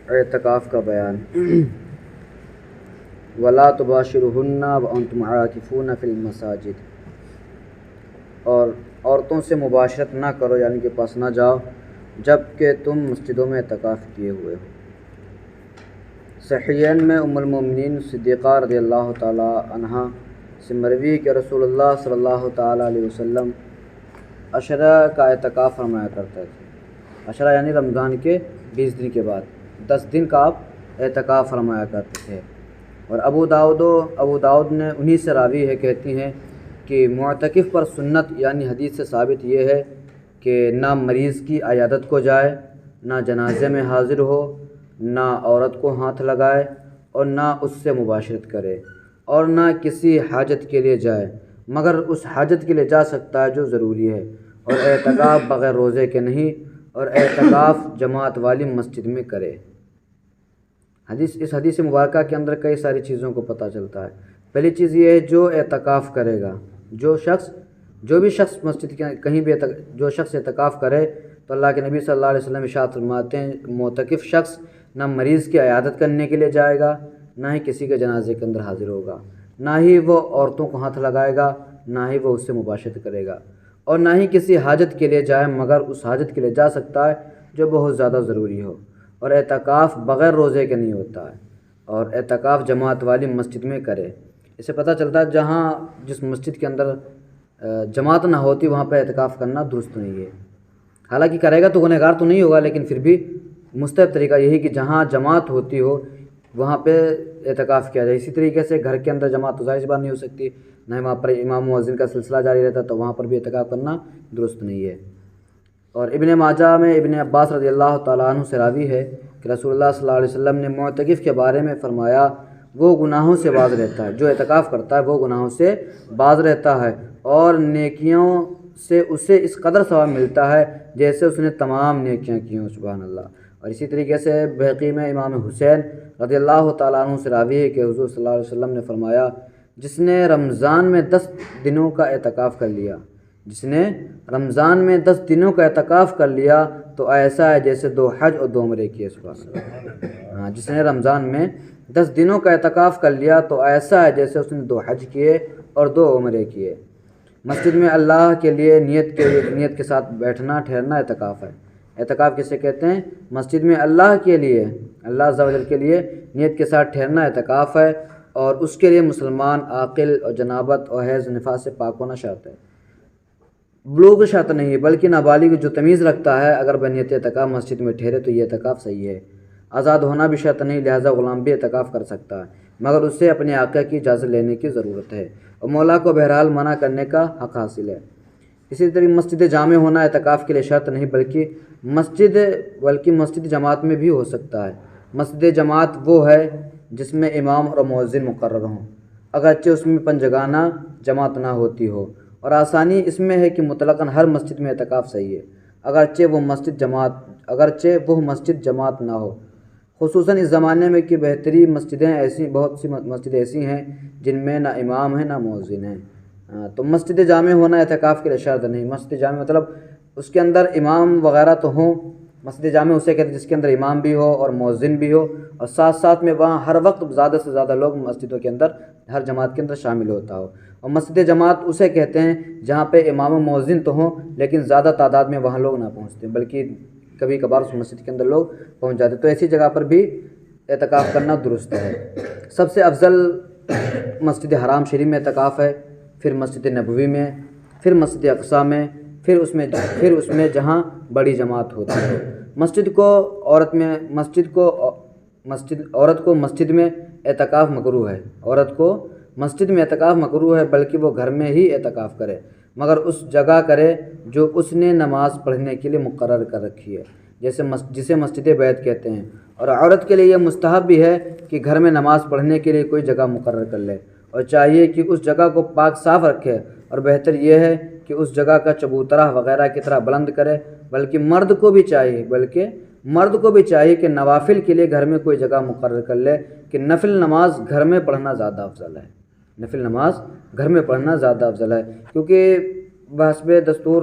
اعتکاف کا بیان۔ ولا تباشرہن وانتم عاکفون فی المساجد، اور عورتوں سے مباشرت نہ کرو، یعنی کہ پاس نہ جاؤ جب کہ تم مسجدوں میں اعتکاف کیے ہوئے ہو۔ صحیحین میں ام المؤمنین صدیقہ رضی اللہ تعالی عنہا سے مروی کہ رسول اللہ صلی اللہ تعالی علیہ وسلم عشرہ کا اعتکاف فرمایا کرتے تھے۔ عشرہ یعنی رمضان کے 20 دن کے بعد 10 دن کا آپ اعتکاف فرمایا کرتے تھے۔ اور ابو داؤد نے انہی سے راوی ہے، کہتی ہیں کہ معتکف پر سنت یعنی حدیث سے ثابت یہ ہے کہ نہ مریض کی عیادت کو جائے، نہ جنازے میں حاضر ہو، نہ عورت کو ہاتھ لگائے، اور نہ اس سے مباشرت کرے، اور نہ کسی حاجت کے لیے جائے مگر اس حاجت کے لیے جا سکتا ہے جو ضروری ہے، اور اعتکاف بغیر روزے کے نہیں، اور اعتکاف جماعت والی مسجد میں کرے۔ اس حدیث مبارکہ کے اندر کئی ساری چیزوں کو پتہ چلتا ہے۔ پہلی چیز یہ ہے، جو اعتکاف کرے گا، جو بھی شخص مسجد کے کہیں بھی جو شخص اعتکاف کرے تو اللہ کے نبی صلی اللہ علیہ وسلم ارشاد فرماتے ہیں معتکف شخص نہ مریض کی عیادت کرنے کے لیے جائے گا، نہ ہی کسی کے جنازے کے اندر حاضر ہوگا، نہ ہی وہ عورتوں کو ہاتھ لگائے گا، نہ ہی وہ اس سے مباشرت کرے گا، اور نہ ہی کسی حاجت کے لیے جائے مگر اس حاجت کے لیے جا سکتا ہے جو بہت زیادہ ضروری ہو۔ اور اعتکاف بغیر روزے کے نہیں ہوتا ہے، اور اعتکاف جماعت والی مسجد میں کرے۔ اس سے پتہ چلتا ہے جس مسجد کے اندر جماعت نہ ہوتی وہاں پہ اعتکاف کرنا درست نہیں ہے۔ حالانکہ کرے گا تو گنہگار تو نہیں ہوگا، لیکن پھر بھی مستحب طریقہ یہی کہ جہاں جماعت ہوتی ہو وہاں پہ اعتکاف کیا جائے۔ اسی طریقے سے گھر کے اندر جماعت تو ظاہر سی بات نہیں ہو سکتی، نہ وہاں پر امام مؤذن کا سلسلہ جاری رہتا، تو وہاں پر بھی اعتکاف کرنا درست نہیں ہے۔ اور ابن ماجہ میں ابن عباس رضی اللہ تعالیٰ عنہ سے راوی ہے کہ رسول اللہ صلی اللہ علیہ وسلم نے معتکف کے بارے میں فرمایا وہ گناہوں سے باز رہتا ہے، جو اعتکاف کرتا ہے وہ گناہوں سے باز رہتا ہے، اور نیکیوں سے اسے اس قدر ثواب ملتا ہے جیسے اس نے تمام نیکیاں کی ہوں۔ سبحان اللہ۔ اور اسی طریقے سے بحقی میں امام حسین رضی اللہ تعالیٰ عنہ سے راوی ہے کہ حضور صلی اللہ علیہ وسلم نے فرمایا جس نے رمضان میں 10 دنوں کا اعتکاف کر لیا تو ایسا ہے جیسے 2 حج اور 2 عمرے کیے۔ سبحان اللہ۔ جس نے رمضان میں 10 دنوں کا اعتکاف کر لیا تو ایسا ہے جیسے اس نے 2 حج کیے اور 2 عمرے کیے۔ مسجد میں اللہ کے لیے نیت کے ساتھ بیٹھنا ٹھہرنا اعتکاف ہے۔ اعتکاف کسے کہتے ہیں؟ مسجد میں اللہ عز و جل کے لیے نیت کے ساتھ ٹھہرنا اعتکاف ہے، اور اس کے لیے مسلمان عاقل اور جنابت اور حیض نفاس سے پاک ہونا شرط ہے۔ بلوغ شرط نہیں ہے، بلکہ نابالغ جو تمیز رکھتا ہے اگر بنیت اعتکاف مسجد میں ٹھہرے تو یہ اعتکاف صحیح ہے۔ آزاد ہونا بھی شرط نہیں، لہٰذا غلام بھی اعتکاف کر سکتا ہے، مگر اسے اپنے آقا کی اجازت لینے کی ضرورت ہے، اور مولا کو بہرحال منع کرنے کا حق حاصل ہے۔ اسی طرح مسجد جامع ہونا اعتکاف کے لیے شرط نہیں، بلکہ مسجد جماعت میں بھی ہو سکتا ہے۔ مسجد جماعت وہ ہے جس میں امام اور مؤذن مقرر ہوں، اگرچہ اس میں پنجگانہ جماعت نہ ہوتی ہو، اور آسانی اس میں ہے کہ مطلقاً ہر مسجد میں اعتکاف صحیح ہے، اگرچہ وہ مسجد جماعت نہ ہو، خصوصاً اس زمانے میں کہ بہت سی مسجدیں ایسی ہیں جن میں نہ امام ہیں نہ مؤذن ہیں۔ تو مسجد جامع ہونا اعتکاف کے لیے شرط نہیں۔ مسجد جامع مطلب اس کے اندر امام وغیرہ تو ہوں، مسجد جامع اسے کہتے ہیں جس کے اندر امام بھی ہو اور مؤذن بھی ہو، اور ساتھ ساتھ میں وہاں ہر وقت زیادہ سے زیادہ لوگ مسجدوں کے اندر ہر جماعت کے اندر شامل ہوتا ہو۔ اور مسجد جماعت اسے کہتے ہیں جہاں پہ امام و مؤذن تو ہوں لیکن زیادہ تعداد میں وہاں لوگ نہ پہنچتے، بلکہ کبھی کبھار اس مسجد کے اندر لوگ پہنچ جاتے، تو ایسی جگہ پر بھی اعتکاف کرنا درست ہے۔ سب سے افضل مسجد حرام شریف میں اعتکاف ہے، پھر مسجد نبوی میں، پھر مسجد اقصیٰ میں، پھر اس میں جہاں بڑی جماعت ہوتی ہے۔ عورت کو مسجد میں اعتکاف مکروہ ہے، مسجد میں اعتکاف مکروہ ہے، بلکہ وہ گھر میں ہی اعتکاف کرے، مگر اس جگہ کرے جو اس نے نماز پڑھنے کے لیے مقرر کر رکھی ہے، جسے مسجد بیت کہتے ہیں۔ اور عورت کے لیے یہ مستحب بھی ہے کہ گھر میں نماز پڑھنے کے لیے کوئی جگہ مقرر کر لے، اور چاہیے کہ اس جگہ کو پاک صاف رکھے، اور بہتر یہ ہے کہ اس جگہ کا چبوترا وغیرہ کی طرح بلند کرے، بلکہ مرد کو بھی چاہیے کہ نوافل کے لیے گھر میں کوئی جگہ مقرر کر لے، کہ نفل نماز گھر میں پڑھنا زیادہ افضل ہے، کیونکہ بحسب دستور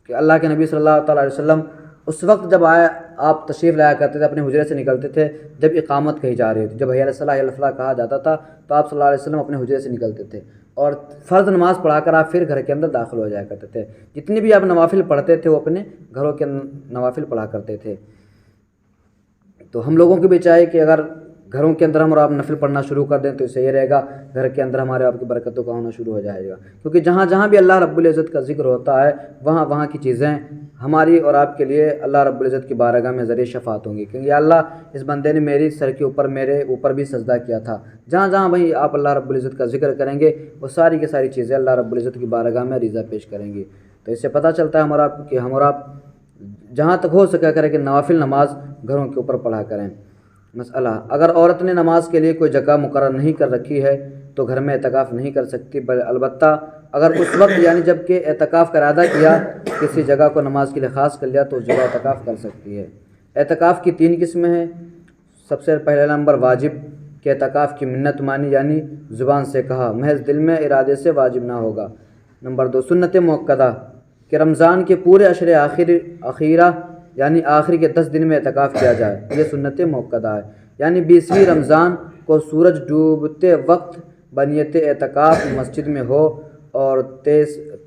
کہ اللہ کے نبی صلی اللہ تعالیٰ علیہ وسلم اس وقت جب آپ تشریف لایا کرتے تھے، اپنے حجرے سے نکلتے تھے جب اقامت کہی جا رہی تھی، جب حی علی الصلاۃ حی علی الفلاح کہا جاتا تھا تو آپ صلی اللہ علیہ وسلم اپنے حجرے سے نکلتے تھے اور فرض نماز پڑھا کر آپ پھر گھر کے اندر داخل ہو جایا کرتے تھے۔ جتنی بھی آپ نوافل پڑھتے تھے وہ اپنے گھروں کے نوافل پڑھا کرتے تھے۔ تو ہم لوگوں کی بھی چاہیے کہ اگر گھروں کے اندر ہم اور آپ نفل پڑھنا شروع کر دیں تو اس سے یہ رہے گا، گھر کے اندر ہمارے آپ کی برکتوں کا ہونا شروع ہو جائے گا، کیونکہ جہاں جہاں بھی اللہ رب العزت کا ذکر ہوتا ہے وہاں وہاں کی چیزیں ہماری اور آپ کے لیے اللہ رب العزت کی بارگاہ میں ذریعہ شفاعت ہوں گی، کیونکہ یا اللہ اس بندے نے میری سر کے اوپر میرے اوپر بھی سجدہ کیا تھا۔ جہاں جہاں بھائی آپ اللہ رب العزت کا ذکر کریں گے وہ ساری کی ساری چیزیں اللہ رب العزت کی بارگاہ میں عریضہ پیش کریں گی۔ تو اس سے پتہ چلتا ہے ہم اور آپ جہاں تک ہو سکا کریں کہ نوافل نماز گھروں کے اوپر پڑھا کریں۔ مسئلہ، اگر عورت نے نماز کے لیے کوئی جگہ مقرر نہیں کر رکھی ہے تو گھر میں اعتکاف نہیں کر سکتی، البتہ اگر اس وقت یعنی جب کہ اعتکاف کا ارادہ کیا کسی جگہ کو نماز کے لیے خاص کر لیا تو اس جگہ اعتکاف کر سکتی ہے۔ اعتکاف کی 3 قسمیں ہیں۔ سب سے پہلا نمبر واجب کہ اعتکاف کی منت مانی یعنی زبان سے کہا، محض دل میں ارادے سے واجب نہ ہوگا۔ نمبر 2 سنت موقدہ کہ رمضان کے پورے عشر اخیرہ یعنی آخری کے 10 دن میں اعتکاف کیا جائے، یہ سنت موقدہ ہے، یعنی 20ویں رمضان کو سورج ڈوبتے وقت بنیت اعتکاف مسجد میں ہو اور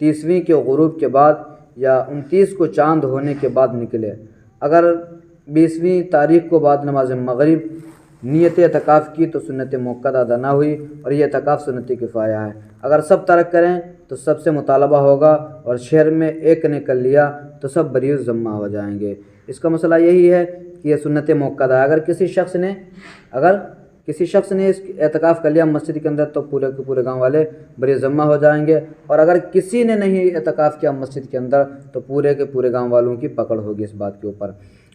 30ویں کے غروب کے بعد یا 29 کو چاند ہونے کے بعد نکلے۔ اگر 20ویں تاریخ کو بعد نماز مغرب نیت اعتکاف کی تو سنت موقدہ ادا نہ ہوئی اور یہ اعتکاف سنت کفایہ ہے۔ اگر سب ترک کریں تو سب سے مطالبہ ہوگا اور شہر میں ایک نے کر لیا تو سب بری ذمہ ہو جائیں گے۔ اس کا مسئلہ یہی ہے کہ یہ سنت موقدہ ہے۔ اگر کسی شخص نے اس اعتکاف کر لیا مسجد کے اندر تو پورے کے پورے گاؤں والے بری ذمہ ہو جائیں گے، اور اگر کسی نے نہیں اعتکاف کیا مسجد کے اندر تو پورے کے پورے گاؤں والوں کی پکڑ ہوگی اس بات کے اوپر۔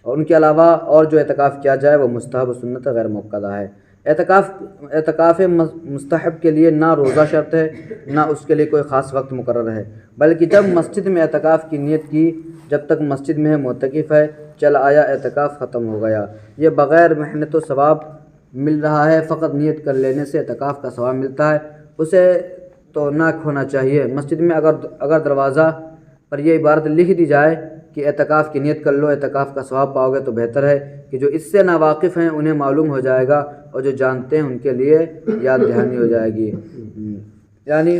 اور ان کے علاوہ اور جو اعتکاف کیا جائے وہ مستحب و سنت غیر موقدہ ہے۔ اعتکاف مستحب کے لیے نہ روزہ شرط ہے نہ اس کے لیے کوئی خاص وقت مقرر ہے، بلکہ جب مسجد میں اعتکاف کی نیت کی، جب تک مسجد میں معتکف ہے چل آیا اعتکاف ختم ہو گیا۔ یہ بغیر محنت و ثواب مل رہا ہے، فقط نیت کر لینے سے اعتکاف کا ثواب ملتا ہے، اسے تو نہ کھونا چاہیے۔ مسجد میں اگر دروازہ پر یہ عبارت لکھ دی جائے کہ اعتکاف کی نیت کر لو اعتکاف کا ثواب پاؤ گے تو بہتر ہے کہ جو اس سے ناواقف ہیں انہیں معلوم ہو جائے گا اور جو جانتے ہیں ان کے لیے یاد دہانی ہو جائے گی۔ یعنی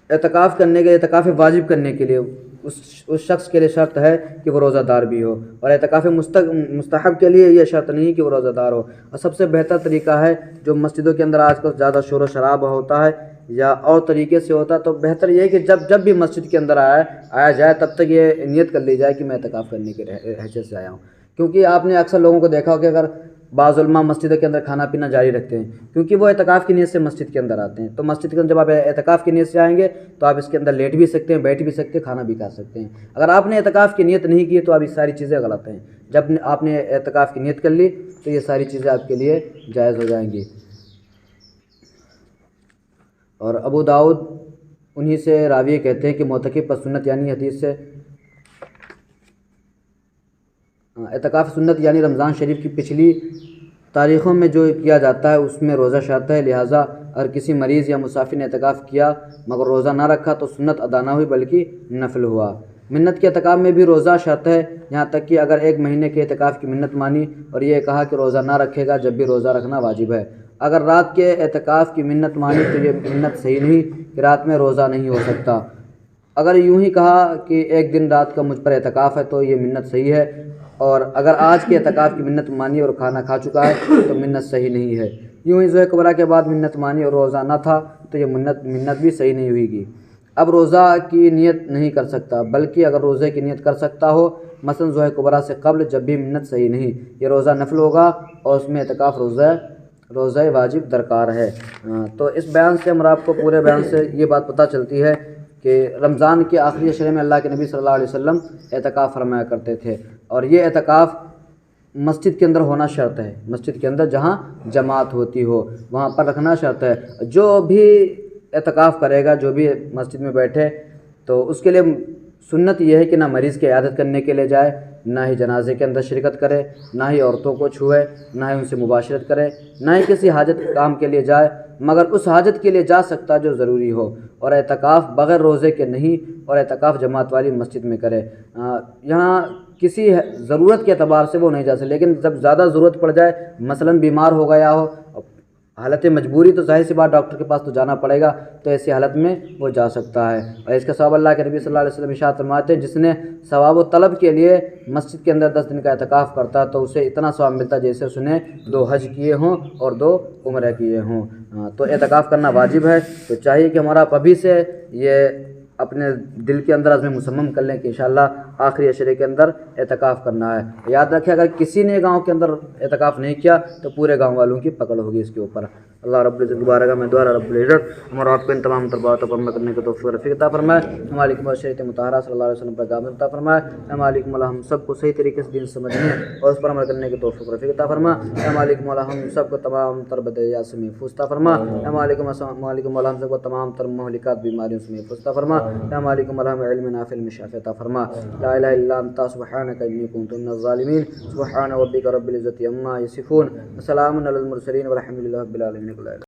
اعتکاف کرنے کے اعتکاف واجب کرنے کے لیے اس شخص کے لیے شرط ہے کہ وہ روزہ دار بھی ہو، اور اعتکاف مستحب کے لیے یہ شرط نہیں کہ وہ روزہ دار ہو۔ اور سب سے بہتر طریقہ ہے جو مسجدوں کے اندر آج کل زیادہ شور و شراب ہوتا ہے یا اور طریقے سے ہوتا ہے، تو بہتر یہ ہے کہ جب بھی مسجد کے اندر آیا جائے تب تک یہ نیت کر لی جائے کہ میں اعتکاف کرنے کے حیثیت سے آیا ہوں۔ کیونکہ آپ نے اکثر لوگوں کو دیکھا ہو کہ اگر بعض علماء مسجدوں کے اندر کھانا پینا جاری رکھتے ہیں کیونکہ وہ اعتکاف کی نیت سے مسجد کے اندر آتے ہیں، تو مسجد کے اندر جب آپ اعتکاف کی نیت سے آئیں گے تو آپ اس کے اندر لیٹ بھی سکتے ہیں، بیٹھ بھی سکتے ہیں، کھانا بھی کھا سکتے ہیں۔ اگر آپ نے اعتکاف کی نیت نہیں کی تو اب یہ ساری چیزیں غلط ہیں۔ جب آپ نے اعتکاف کی نیت کر لی تو یہ ساری چیزیں آپ کے لیے جائز ہو جائیں گی۔ اور ابو داؤد انہی سے راوی کہتے ہیں کہ معتکف پر سنت یعنی حدیث سے اعتکاف سنت یعنی رمضان شریف کی پچھلی تاریخوں میں جو کیا جاتا ہے اس میں روزہ شرط ہے، لہٰذا اگر کسی مریض یا مسافر نے اعتکاف کیا مگر روزہ نہ رکھا تو سنت ادا نہ ہوئی بلکہ نفل ہوا۔ منت کے اعتکاف میں بھی روزہ شرط ہے، یہاں تک کہ اگر 1 مہینے کے اعتکاف کی منت مانی اور یہ کہا کہ روزہ نہ رکھے گا جب بھی روزہ رکھنا واجب ہے۔ اگر رات کے اعتکاف کی منت مانی تو یہ منت صحیح نہیں کہ رات میں روزہ نہیں ہو سکتا۔ اگر یوں ہی کہا کہ 1 دن رات کا مجھ پر اعتکاف ہے تو یہ منت صحیح ہے، اور اگر آج کے اعتکاف کی منت مانی اور کھانا کھا چکا ہے تو منت صحیح نہیں ہے۔ یوں ہی ظہر کبریٰ کے بعد منت مانی اور روزہ نہ تھا تو یہ منت بھی صحیح نہیں ہوئے گی۔ اب روزہ کی نیت نہیں کر سکتا، بلکہ اگر روزے کی نیت کر سکتا ہو مثلا ظہر کبریٰ سے قبل جب بھی منت صحیح نہیں، یہ روزہ نفل ہوگا اور اس میں اعتکاف روزہ واجب درکار ہے۔ تو اس بیان سے ہم آپ کو پورے بیان سے یہ بات پتہ چلتی ہے کہ رمضان کے آخری عشرے میں اللہ کے نبی صلی اللہ علیہ وسلم اعتکاف فرمایا کرتے تھے، اور یہ اعتکاف مسجد کے اندر ہونا شرط ہے، مسجد کے اندر جہاں جماعت ہوتی ہو وہاں پر رکھنا شرط ہے۔ جو بھی اعتکاف کرے گا، جو بھی مسجد میں بیٹھے، تو اس کے لیے سنت یہ ہے کہ نہ مریض کی عیادت کرنے کے لیے جائے، نہ ہی جنازے کے اندر شرکت کرے، نہ ہی عورتوں کو چھوئے، نہ ہی ان سے مباشرت کرے، نہ ہی کسی حاجت کام کے لیے جائے مگر اس حاجت کے لیے جا سکتا جو ضروری ہو، اور اعتکاف بغیر روزے کے نہیں، اور اعتکاف جماعت والی مسجد میں کرے۔ یہاں کسی ضرورت کے اعتبار سے وہ نہیں جا سکتے، لیکن جب زیادہ ضرورت پڑ جائے، مثلاً بیمار ہو گیا ہو، حالت مجبوری، تو ظاہر سی بات ڈاکٹر کے پاس تو جانا پڑے گا، تو ایسی حالت میں وہ جا سکتا ہے۔ اور اس کا ثواب اللہ کے نبی صلی اللہ علیہ وسلم ارشاد فرماتے ہیں، جس نے ثواب و طلب کے لیے مسجد کے اندر 10 دن کا اعتکاف کرتا تو اسے اتنا ثواب ملتا جیسے اس نے 2 حج کیے ہوں اور 2 عمرہ کیے ہوں۔ تو اعتکاف کرنا واجب ہے، تو چاہیے کہ ہمارا ابھی سے یہ اپنے دل کے اندر عزم مصمم کر لیں کہ انشاءاللہ آخری عشرے کے اندر اعتکاف کرنا ہے۔ یاد رکھیں اگر کسی نے گاؤں کے اندر اعتکاف نہیں کیا تو پورے گاؤں والوں کی پکڑ ہوگی اس کے اوپر۔ اللہ رب العزت کی بارگاہ میں دعا رب العزت ہمارا آپ کو ان تمام باتوں پر عمل کرنے کی توفیق رفیق عطا فرمائے، ہمارے شریعت مطہرہ صلی اللہ علیہ وسلم پر قابل عطا فرمائے، ہمارے مولا ہم سب کو صحیح طریقے سے دین سمجھنے اور اس پر عمل کرنے کی توفیق رفیق عطا فرمائے، ہمارے مولا ہم سب کو تمام تر بدعات سے محفوظ عطا فرمائے، ہمارے مولا ہم سب کو تمام تر مہلکات بیماریوں سے محفوظ عطا فرمائے، ہمارے مولا ہم علم نافع شافع عطا فرمائے، لا الہ الا انت سبحانک انی کنت من الظالمین، سبحان ربک رب العزت عما یصفون، وسلام علی المرسلین والحمد للہ رب العالمین۔